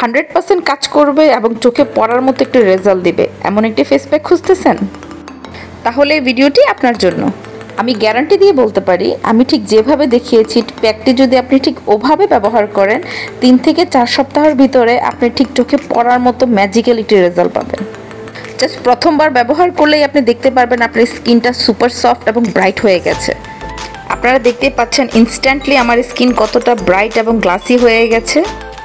100% কাজ করবে এবং চোখে পড়ার মতো একটি রেজাল্ট দিবে এমন একটি ফেস প্যাক খুঁজতেছেন? তাহলে এই ভিডিওটি আপনার জন্য। আমি গ্যারান্টি দিয়ে বলতে পারি, আমি ঠিক যেভাবে দেখিয়েছি প্যাকটি যদি আপনি ঠিক ওভাবে ব্যবহার করেন 3 থেকে 4 সপ্তাহের ভিতরে আপনি ঠিক চোখে পড়ার মতো ম্যাজিক্যাল একটি রেজাল্ট পাবেন। জাস্ট প্রথমবার ব্যবহার করলেই আপনি দেখতে পারবেন আপনার স্কিনটা সুপার সফট এবং ব্রাইট হয়ে গেছে। আপনারা দেখতেই পাচ্ছেন ইনস্ট্যান্টলি আমার স্কিন কতটা ব্রাইট এবং গ্লাসি হয়ে গেছে।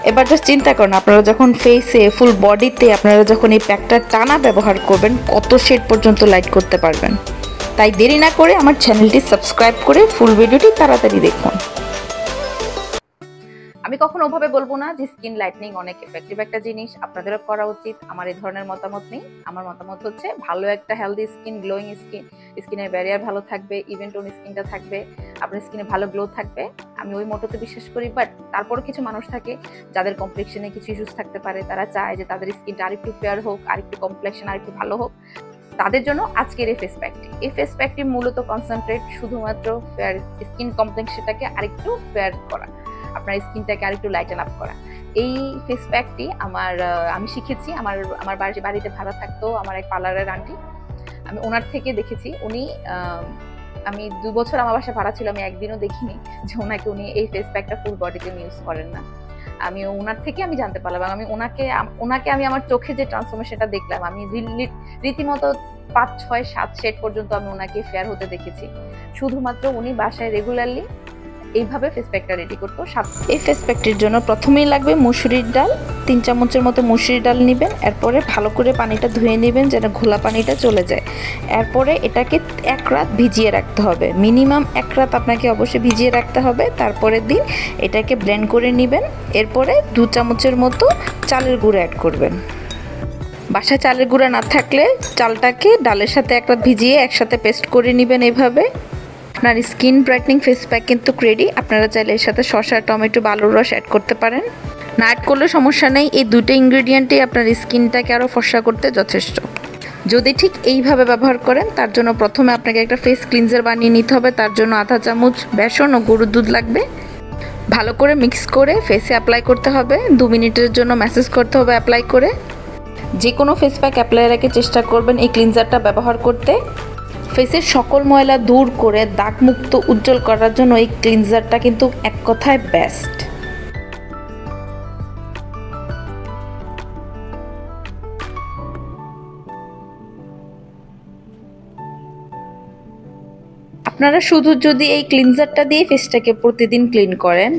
এবার জাস্ট চিন্তা করুন, আপনারা যখন ফেসে ফুল বডিতে আপনারা যখন এই প্যাকটা টানা ব্যবহার করবেন কত শেড পর্যন্ত লাইট করতে পারবেন। তাই দেরি না করে আমার চ্যানেলটি সাবস্ক্রাইব করে ফুল ভিডিওটি তাড়াতাড়ি দেখুন। আমি কখনো ওভাবে বলবো না যে স্কিন লাইটনিং অনেক এফেক্টিভ একটা জিনিস, আপনাদেরও করা উচিত। আমার এই ধরনের মতামত নেই। আমার মতামত হচ্ছে ভালো একটা হেলদি স্কিন, গ্লোয়িং স্কিন, স্কিনের ব্যারিয়ার ভালো থাকবে, ইভেন টোন স্কিনটা থাকবে, আপনার স্কিনে ভালো গ্লো থাকবে। আমি ওই মোটোতে বিশ্বাস করি। বাট তারপরও কিছু মানুষ থাকে যাদের কমপ্লেক্সনে কিছু ইস্যুস থাকতে পারে, তারা চায় যে তাদের স্কিনটা আরেকটু ফেয়ার হোক, আরেকটু কমপ্লেক্সন আরেকটু ভালো হোক। তাদের জন্য আজকের এই ফেস প্যাকটি। এই ফেস প্যাকটি মূলত কনসেন্ট্রেট শুধুমাত্র ফেয়ার স্কিন কমপ্লেক্সনটাকে আরেকটু ফেয়ার করা, আপনার স্কিনটাকে আরেকটু লাইটেন আপ করা। এই ফেস প্যাকটি আমি শিখেছি আমার বাড়িতে ভাড়া থাকতো আমার এক পার্লারের আন্টি। আমি ওনার থেকে দেখেছি। আমি 2 বছর আমার বাসায় ভাড়া ছিল, আমি একদিনও দেখিনি যে উনি এই ফেস প্যাকটা ফুল বডিতে ইউজ করেন না। আমি ওনার থেকে আমি জানতে পারলাম। আমি ওনাকে আমি আমার চোখে যে ট্রান্সফরমেশনটা দেখলাম, আমি রীতিমতো 5, 6, 7 শেড পর্যন্ত আমি ওনাকে ফেয়ার হতে দেখেছি। শুধুমাত্র উনি বাসায় রেগুলারলি এইভাবে ফেস প্যাকটা রেডি করতো। এই ফেস প্যাকটির জন্য প্রথমেই লাগবে মুসুরির ডাল। 3 চামচের মতো মুসুরির ডাল নেবেন। এরপরে ভালো করে পানিটা ধুয়ে নেবেন যেন ঘোলা পানিটা চলে যায়। এরপরে এটাকে 1 রাত ভিজিয়ে রাখতে হবে। মিনিমাম 1 রাত আপনাকে অবশ্যই ভিজিয়ে রাখতে হবে। তারপরের দিন এটাকে ব্লেন্ড করে নেবেন। এরপরে 2 চামচের মতো চালের গুঁড়ো অ্যাড করবেন। বাসায় চালের গুঁড়া না থাকলে চালটাকে ডালের সাথে 1 রাত ভিজিয়ে একসাথে পেস্ট করে নেবেন। এইভাবে আপনার স্কিন ব্রাইটনিং ফেস প্যাক কিন্তু রেডি। আপনারা চাইলে এর সাথে শসা, টমেটো বা আলুর রস অ্যাড করতে পারেন। না অ্যাড করলে সমস্যা নেই। এই 2টা ইনগ্রেডিয়েন্টই আপনার স্কিনটাকে আরও ফর্সা করতে যথেষ্ট। যদি ঠিক এইভাবে ব্যবহার করেন, তার জন্য প্রথমে আপনাকে একটা ফেস ক্লিনজার বানিয়ে নিতে হবে। তার জন্য আধা চামচ বেসন ও গরুর দুধ লাগবে। ভালো করে মিক্স করে ফেসে অ্যাপ্লাই করতে হবে। 2 মিনিটের জন্য ম্যাসেজ করতে হবে অ্যাপ্লাই করে। যে কোনো ফেস প্যাক অ্যাপ্লাইয়ের আগে চেষ্টা করবেন এই ক্লিনজারটা ব্যবহার করতে। ফেসের সকল ময়লা দূর করে দাগমুক্ত উজ্জ্বল করার জন্য এই ক্লিনজারটা কিন্তু এক কথায় বেস্ট। আপনারা শুধু যদি এই ক্লিনজারটা দিয়ে ফেসটাকে প্রতিদিন ক্লিন করেন,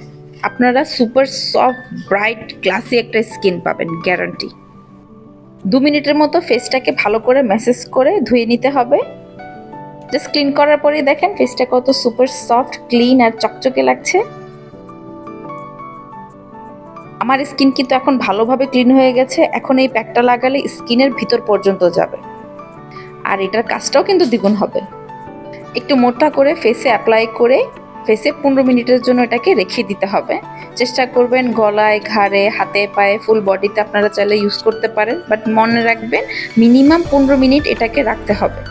আপনারা সুপার সফট, ব্রাইট, গ্লাসি একটা স্কিন পাবেন, গ্যারান্টি। 2 মিনিটের মতো ফেসটাকে ভালো করে ম্যাসেজ করে ধুয়ে নিতে হবে। জাস্ট ক্লিন করার পরে দেখেন ফেসটা কত সুপার সফট, ক্লিন আর চকচকে লাগছে। আমার স্কিন কিন্তু এখন ভালোভাবে ক্লিন হয়ে গেছে। এখন এই প্যাকটা লাগালে স্কিনের ভিতর পর্যন্ত যাবে আর এটার কাজটাও কিন্তু দ্বিগুণ হবে। একটু মোটা করে ফেসে অ্যাপ্লাই করে ফেসে 15 মিনিটের জন্য এটাকে রেখে দিতে হবে। চেষ্টা করবেন গলায়, ঘাড়ে, হাতে, পায়ে, ফুল বডিতে আপনারা চাইলে ইউজ করতে পারেন। বাট মনে রাখবেন মিনিমাম 15 মিনিট এটাকে রাখতে হবে।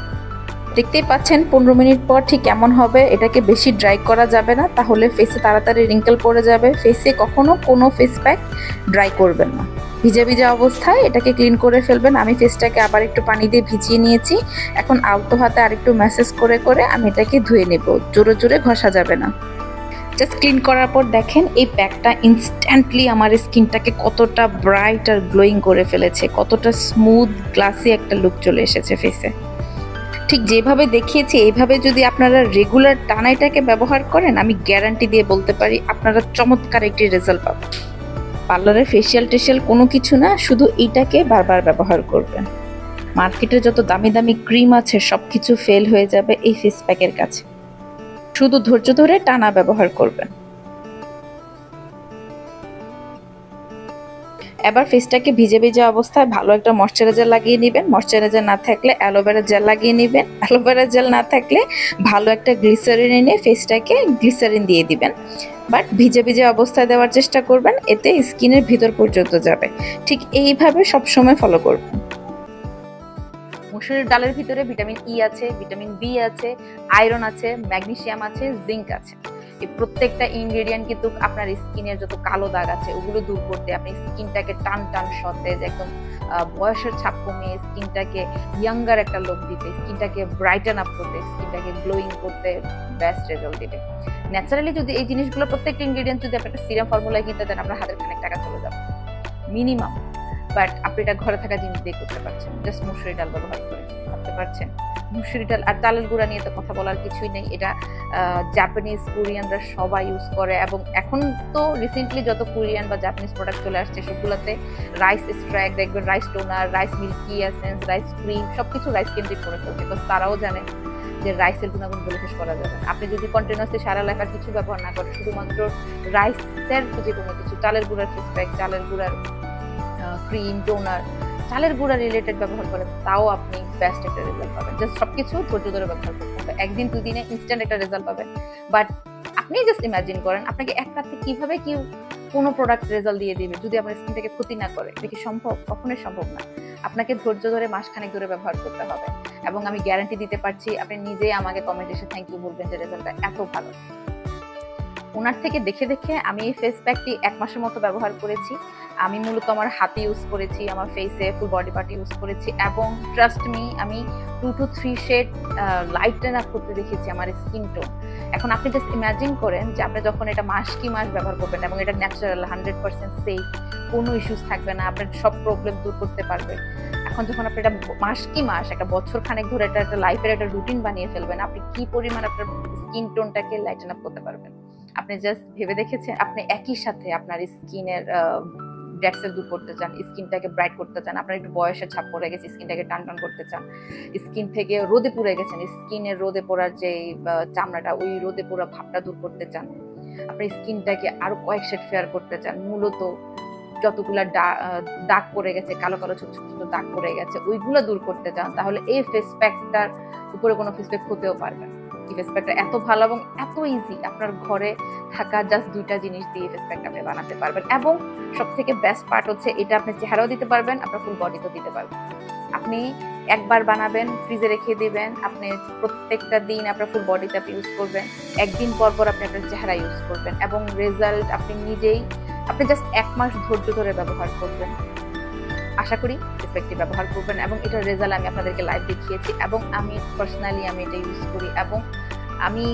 দেখতেই পাচ্ছেন 15 মিনিট পর ঠিক কেমন হবে। এটাকে বেশি ড্রাই করা যাবে না, তাহলে ফেসে তাড়াতাড়ি রিঙ্কেল পড়ে যাবে। ফেসে কখনো কোনো ফেস প্যাক ড্রাই করবেন না। ভিজা ভিজা অবস্থায় এটাকে ক্লিন করে ফেলবেন। আমি ফেসটাকে আবার একটু পানি দিয়ে ভিজিয়ে নিয়েছি। এখন আলতো হাতে আরেকটু ম্যাসেজ করে করে আমি এটাকে ধুয়ে নেব। জোরে জোরে ঘষা যাবে না। জাস্ট ক্লিন করার পর দেখেন এই প্যাকটা ইনস্ট্যান্টলি আমার স্কিনটাকে কতটা ব্রাইট আর গ্লোয়িং করে ফেলেছে, কতটা স্মুথ গ্লাসি একটা লুক চলে এসেছে ফেসে। ঠিক যেভাবে দেখিয়েছি এইভাবে যদি আপনারা রেগুলার টানা এটাকে ব্যবহার করেন, আমি গ্যারান্টি দিয়ে বলতে পারি আপনারা চমৎকার একটি রেজাল্ট পাবেন। পার্লারের ফেশিয়াল কোনো কিছু না, শুধু এইটাকে বারবার ব্যবহার করবেন। মার্কেটে যত দামি দামি ক্রিম আছে সব কিছু ফেল হয়ে যাবে এই ফেস প্যাকের কাছে। শুধু ধৈর্য ধরে টানা ব্যবহার করবেন। এবার ফেসটাকে ভিজে ভিজে অবস্থায় ভালো একটা ময়শ্চারাইজার লাগিয়ে নেবেন। ময়শ্চারাইজার না থাকলে অ্যালোভেরা জেল লাগিয়ে নেবেন। অ্যালোভেরা জেল না থাকলে ভালো একটা গ্লিসারিন এনে ফেসটাকে গ্লিসারিন দিয়ে দিবেন। বাট ভিজে ভিজে অবস্থায় দেওয়ার চেষ্টা করবেন, এতে স্কিনের ভিতর পর্যন্ত যাবে। ঠিক এইভাবে সবসময় ফলো করবেন। মসুরের ডালের ভিতরে ভিটামিন ই আছে, ভিটামিন বি আছে, আয়রন আছে, ম্যাগনেসিয়াম আছে, জিঙ্ক আছে। এই প্রত্যেকটা ইনগ্রেডিয়েন্ট কিন্তু আপনার স্কিনের যত কালো দাগ আছে ওগুলো দূর করতে, আপনি স্কিনটাকে টান টান সতেজ একদম বয়সের ছাপ কমিয়ে স্কিনটাকে ইয়াঙ্গার একটা লুক দিতে, স্কিনটাকে ব্রাইটেন আপ করতে, স্কিনটাকে গ্লোয়িং করতে বেস্ট রেজাল্ট দিবে। ন্যাচারালি যদি এই জিনিসগুলো প্রত্যেকটা ইনগ্রেডিয়েন্ট যদি আপনি একটা সিরাম ফর্মুলায় কিনতে দেন আপনার হাতের খানিক টাকা চলে যাবে মিনিমাম, বাট আপনি এটা ঘরে থাকা জিনিস দিয়ে করতে পারছেন, জাস্ট মুসুরি ডাল ব্যবহার করে করতে পারছেন। মুসুরি ডাল আর চালের গুঁড়া নিয়ে তো কথা বলার কিছুই নেই, এটা জাপানিজ কোরিয়ানরা সবাই ইউজ করে, এবং এখন তো রিসেন্টলি যত কোরিয়ান বা জাপানিজ প্রোডাক্ট চলে আসছে সবগুলোতে রাইস এক্সট্রাক্ট দেখবেন, rice toner, rice milky essence, rice cream সবকিছু রাইস কেন্দ্রিক করে ফেলছে, বিকজ তারাও জানে যে রাইসের গুণাগুণ বলে শেষ করা যাবে। আপনি যদি কন্টিনিউসলি সারা লাইফ আর কিছু ব্যবহার না করেন, শুধুমাত্র রাইসের যে কোনো কিছু, চালের গুঁড়ার ফেস প্যাক, চালের গুঁড়ার ক্রিম, টোনার, চালের গুঁড়া রিলেটেড ব্যবহার করেন, তাও আপনি বেস্ট একটা রেজাল্ট পাবেন। জাস্ট সবকিছু ধৈর্য ধরে ব্যবহার করতে হবে, একদিন দুদিনে ইনস্ট্যান্ট একটা রেজাল্ট পাবেন। বাট আপনি জাস্ট ইমাজিন করেন আপনাকে এক রাতে কিভাবে কি কোনো প্রোডাক্ট রেজাল্ট দিয়ে দিবে যদি আপনার স্কিনটাকে ক্ষতি না করে, এটা কি সম্ভব? কখনোই সম্ভব না। আপনাকে ধৈর্য ধরে মাসখানেক ধরে ব্যবহার করতে হবে, এবং আমি গ্যারান্টি দিতে পারছি আপনি নিজেই আমাকে কমেন্ট এসে থ্যাংক ইউ বলবেন যে রেজাল্টটা এত ভালো। ওনার থেকে দেখে দেখে আমি এই ফেস প্যাকটি 1 মাসের মতো ব্যবহার করেছি। আমি মূলত আমার হাতে ইউজ করেছি, আমার ফেসে, ফুল বডি পার্টে ইউজ করেছি, এবং ট্রাস্ট মি আমি 2 to 3 শেড লাইটেন আপ করতে দেখেছি আমার স্কিন টোন। এখন আপনি জাস্ট ইমাজিন করেন যে আপনি যখন এটা মাস কি মাস ব্যবহার করবেন, এবং এটা ন্যাচারাল 100% সেফ, কোনো ইস্যুস থাকবে না, আপনার সব প্রবলেম দূর করতে পারবে। এখন যখন আপনি এটা মাস কি মাস, একটা বছর খানেক ধরে এটা একটা লাইফের একটা রুটিন বানিয়ে ফেলবেন, আপনি কি পরিমাণ আপনার স্কিন টোনটাকে লাইটেন আপ করতে পারবেন। আপনি জাস্ট ভেবে দেখেছেন, আপনি একই সাথে আপনার স্কিনের ডেড সেল দূর করতে চান, স্কিনটাকে ব্রাইট করতে চান, আপনার একটু বয়সের ছাপ পড়ে গেছে, স্কিনটাকে টান টান করতে চান, স্কিন থেকে রোদে পুড়ে গেছেন, স্কিনের রোদে পড়ার যে চামড়াটা, ওই রোদে পোড়া ভাবটা দূর করতে চান, আপনার স্কিনটাকে আরো কয়েক শেড ফেয়ার করতে চান, মূলত যতগুলা দাগ পড়ে গেছে, কালো কালো ছোট ছোট দাগ পড়ে গেছে, ওইগুলো দূর করতে চান, তাহলে এই ফেস প্যাকটার উপরে কোনো ফেস প্যাক হতেও পারবে না। এই ফেস প্যাকটা এত ভালো এবং এত ইজি, আপনার ঘরে থাকা জাস্ট 2টা জিনিস দিয়ে ফেস প্যাকটা আপনি বানাতে পারবেন, এবং সব থেকে বেস্ট পার্ট হচ্ছে এটা আপনি চেহারাও দিতে পারবেন, আপনার ফুল বডিতেও দিতে পারবেন। আপনি একবার বানাবেন, ফ্রিজে রেখে দিবেন, আপনি প্রত্যেকটা দিন আপনার ফুল বডিতে আপনি ইউজ করবেন, একদিন পর পর আপনি আপনার চেহারা ইউজ করবেন, এবং রেজাল্ট আপনি নিজেই, আপনি জাস্ট 1 মাস ধৈর্য ধরে ব্যবহার করবেন। আশা করি রেসপেক্টটি ব্যবহার করবেন, এবং এটার রেজাল্ট আমি আপনাদেরকে লাইভ দেখিয়েছি, এবং আমি পার্সোনালি আমি এটা ইউজ করি, এবং আমি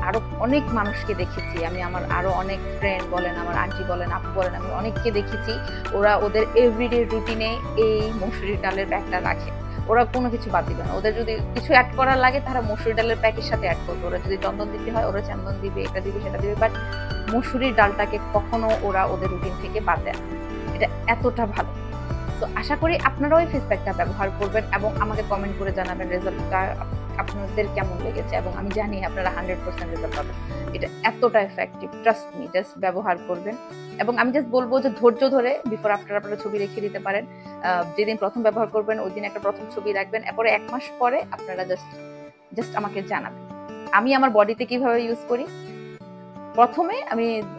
আরো অনেক মানুষকে দেখেছি, আমি আমার আরো অনেক ফ্রেন্ড বলেন, আমার আন্টি বলেন, আপু বলেন, আমি অনেককে দেখেছি ওরা ওদের এভরিডে রুটিনে এই মসুরি ডালের প্যাকটা রাখে। ওরা কোনো কিছু বাদ দিবে না, ওদের যদি কিছু অ্যাড করার লাগে তারা মসুরি ডালের প্যাকের সাথে অ্যাড করবে, ওরা যদি চন্দন দিতে হয় ওরা চন্দন দিবে, এটা দিবে সেটা দিবে, বাট মসুরির ডালটাকে কখনো ওরা ওদের রুটিন থেকে বাদ দেয় না, এটা এতটা ভালো। তো আশা করি আপনারাও এই ফেস প্যাকটা ব্যবহার করবেন, এবং আমাকে কমেন্ট করে জানাবেন রেজাল্টটা আপনাদের কেমন লেগেছে, এবং আমি জানি আপনারা 100% রেজাল্ট পাবেন। এটা এতটা এফেক্টিভ, ট্রাস্ট মি, জাস্ট ব্যবহার করবেন। এবং আমি জাস্ট বলবো যে ধৈর্য ধরে বিফোর আফটার আপনারা ছবি রেখে দিতে পারেন, যেদিন প্রথম ব্যবহার করবেন ওই দিন একটা প্রথম ছবি রাখবেন, এরপরে 1 মাস পরে আপনারা জাস্ট আমাকে জানাবেন আমি আমার বডিতে কিভাবে ইউজ করি। প্রথমে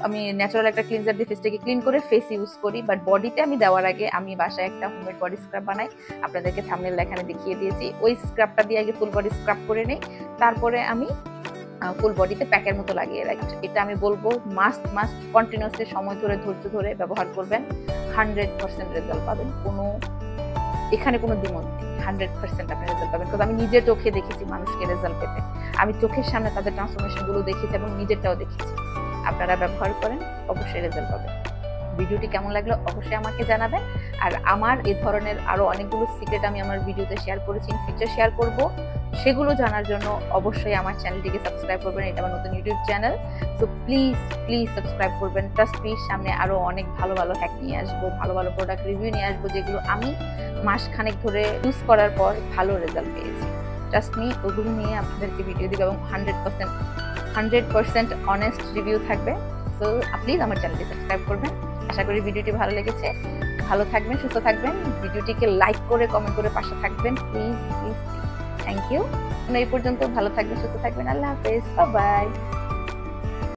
আমি ন্যাচারাল একটা ক্লিনজার দিয়ে ফেসটাকে ক্লিন করে ফেস ইউজ করি, বাট বডিতে আমি দেওয়ার আগে আমি বাসায় একটা হোমমেড বডি স্ক্রাব বানাই, আপনাদেরকে থাম্বনেল এখানে দেখিয়ে দিয়েছি। ওই স্ক্রাবটা দিয়ে আগে ফুল বডি স্ক্রাব করে নেই, তারপরে আমি ফুল বডিতে প্যাকের মতো লাগিয়ে রাখি। এটা আমি বলবো মাস্ট কন্টিনিউয়াসলি সময় ধরে ধৈর্য ধরে ব্যবহার করবেন, 100% রেজাল্ট পাবেন, এখানে কোনো দ্বিমত নেই, 100% আপনি রেজাল্ট পাবেন। কারণ আমি নিজের চোখে দেখেছি মানুষকে রেজাল্ট পেতে, আমি চোখের সামনে তাদের ট্রান্সফরমেশন গুলো দেখেছি এবং নিজেরটাও দেখেছি। আপনারা ব্যবহার করেন, অবশ্যই রেজাল্ট পাবেন। ভিডিওটি কেমন লাগলো অবশ্যই আমাকে জানাবেন, আর আমার এই ধরনের আরো অনেকগুলো সিক্রেট আমি আমার ভিডিওতে শেয়ার করেছি, ইন ফিউচার শেয়ার করব, সেগুলো জানার জন্য অবশ্যই আমার চ্যানেলটিকে সাবস্ক্রাইব করবেন, এটা আমার নতুন YouTube channel. So please subscribe করবেন। ট্রাস্ট মি, সামনে আরো অনেক ভালো হ্যাক নিয়ে আসবো, ভালো প্রোডাক্ট রিভিউ নিয়ে আসবো, যেগুলো আমি মাসখানেক ধরে ইউজ করার পর ভালো রেজাল্ট পেয়েছি। ট্রাস্ট মি, ওগুলো নিয়ে আপনাদেরকে ভিডিও দিব, এবং 100% অনেস্ট রিভিউ থাকবে। সো প্লিজ আমার চ্যানেলটি সাবস্ক্রাইব করবেন। আশা করি ভিডিওটি ভালো লেগেছে। ভালো থাকবেন, সুস্থ থাকবেন, ভিডিওটিকে লাইক করে কমেন্ট করে পাশে থাকবেন, প্লিজ। Thank you. এই পর্যন্ত ভালো থাকবেন, সুস্থ থাকবেন, আল্লাহ হাফেজ, বাই বাই।